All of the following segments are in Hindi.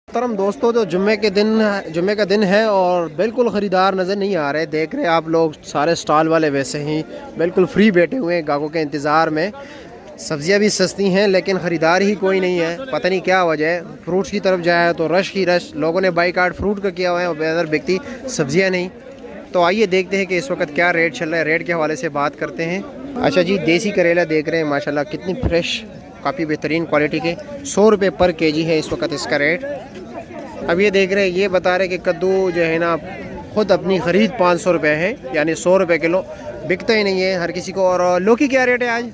मोहतरम दोस्तों, तो जुम्मे का दिन है और बिल्कुल ख़रीदार नज़र नहीं आ रहे। देख रहे हैं आप लोग, सारे स्टॉल वाले वैसे ही बिल्कुल फ्री बैठे हुए हैं ग्राहकों के इंतज़ार में। सब्ज़ियां भी सस्ती हैं लेकिन ख़रीदार ही कोई नहीं है, पता नहीं क्या वजह है। फ्रूट्स की तरफ जाए तो रश ही रश, लोगों ने बाईकाट फ्रूट का किया हुआ है और बेहतर बिकती सब्ज़ियाँ नहीं। तो आइए देखते हैं कि इस वक्त क्या रेट चल रहा है, रेट के हवाले से बात करते हैं। अच्छा जी, देसी करेला देख रहे हैं माशाल्लाह कितनी फ्रेश, काफ़ी बेहतरीन क्वालिटी के। 100 रुपये पर केजी है इस वक्त इसका रेट। अब ये देख रहे हैं, ये बता रहे कि कद्दू जो है ना ख़ुद अपनी ख़रीद 500 रुपये है, यानी 100 रुपये किलो, बिकता ही नहीं है हर किसी को। और लौकी क्या रेट है आज?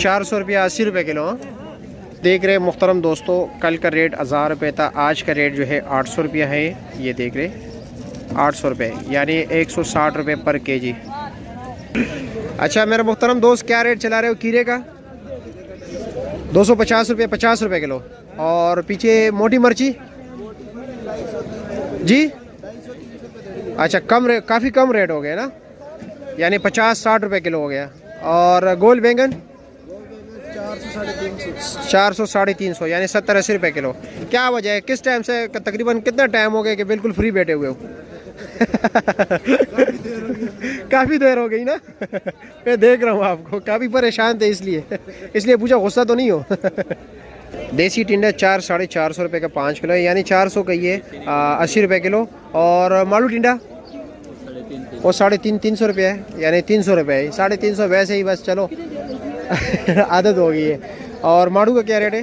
400 रुपये, 80 रुपये किलो। देख रहे हैं मुहतरम दोस्तों, कल का रेट 1000 रुपये था, आज का रेट जो है 800 रुपये है। ये देख रहे 800 रुपये यानी 160 रुपये पर केजी। अच्छा मेरे मुहतरम दोस्त, क्या रेट चला रहे हो कीरे का? 250 रुपये, 50 रुपये किलो। और पीछे मोटी मिर्ची जी? अच्छा कम रेट, काफ़ी कम रेट हो गया ना, यानी 50-60 रुपये किलो हो गया। और गोल बैंगन 400 साढ़े 300 यानी 70-80 रुपये किलो। क्या वजह है, किस टाइम से, तकरीबन कितना टाइम हो गया कि बिल्कुल फ्री बैठे हुए हो? काफ़ी देर हो गई ना। मैं देख रहा हूँ आपको काफ़ी परेशान थे, इसलिए पूछा, गुस्सा तो नहीं हो? देसी टिंडा 400-450 रुपये का 5 किलो है, यानी 400 का ये 80 रुपये किलो। और मालू टिंडा वो 350 रुपये है, यानी 300 रुपये है। 350 वैसे ही बस, चलो आदत हो गई है। और माड़ू का क्या रेट है?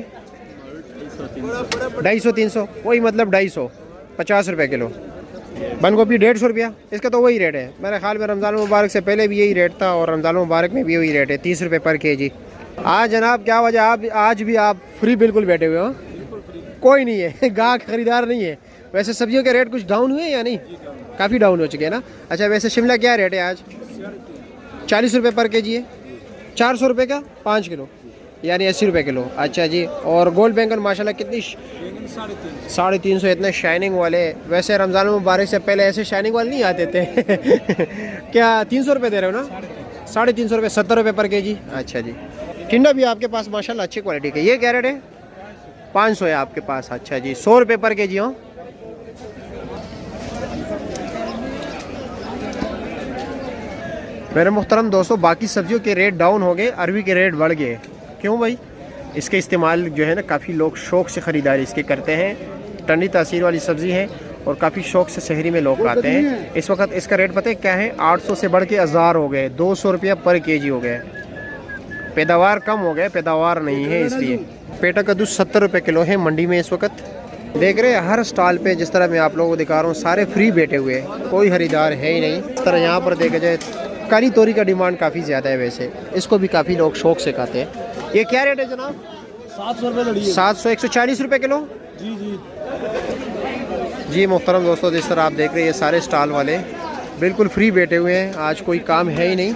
250-300, वही मतलब 250, 50 रुपये किलो। बंद गोभी 150 रुपया, इसका तो वही रेट है। मेरे ख्याल में रमज़ान मुबारक से पहले भी यही रेट था और रमज़ान मुबारक में भी वही रेट है, 30 रुपये पर केजी। आज जनाब क्या वजह, आप आज भी आप फ्री बिल्कुल बैठे हुए हो? कोई नहीं है, गाहक खरीदार नहीं है। वैसे सब्जियों के रेट कुछ डाउन हुए या नहीं? काफ़ी डाउन हो चुके हैं ना। अच्छा वैसे शिमला क्या रेट है आज? 40 रुपये पर केजी है, 400 रुपये का 5 किलो, यानी 80 रुपये किलो। अच्छा जी, और गोल बैंगन माशाल्लाह कितनी? 350, इतने शाइनिंग वाले। वैसे रमज़ान मुबारक से पहले ऐसे शाइनिंग वाले नहीं आते थे। क्या 300 रुपये दे रहे हो ना? 350 रुपये, 70 रुपये पर केजी। अच्छा जी, टिंडा भी आपके पास माशाल्लाह अच्छी क्वालिटी का। ये क्या रेट है? 500 है आपके पास। अच्छा जी, 100 रुपये पर केजी हो। मेरे मुहतरम दोस्तों, बाकी सब्जियों के रेट डाउन हो गए, अरबी के रेट बढ़ गए। क्यों भाई? इसके इस्तेमाल जो है ना काफ़ी लोग शौक़ से ख़रीदारी इसके करते हैं। ठंडी तासीर वाली सब्ज़ी है और काफ़ी शौक़ से शहरी में लोग खाते हैं। इस वक्त इसका रेट पता है क्या है? 800 से बढ़ के 1000 हो गए, 200 रुपया पर केजी हो गए। पैदावार कम हो गए, पैदावार नहीं है इसलिए। पेटा कद्दू 70 रुपये किलो है मंडी में इस वक्त। देख रहे हैं हर स्टॉल पे, जिस तरह मैं आप लोगों को दिखा रहा हूँ, सारे फ्री बैठे हुए हैं, कोई ख़रीदार है ही नहीं। इस तरह यहाँ पर देखा जाए काली तोरी का डिमांड काफ़ी ज़्यादा है, वैसे इसको भी काफ़ी लोग शौक़ से खाते हैं। ये क्या रेट है जनाब? 700 रुपये लड़ी है। 700, 140 रुपये किलो। जी जी जी मोहतरम दोस्तों, जिस तरह आप देख रहे हैं ये सारे स्टॉल वाले बिल्कुल फ्री बैठे हुए हैं, आज कोई काम है ही नहीं।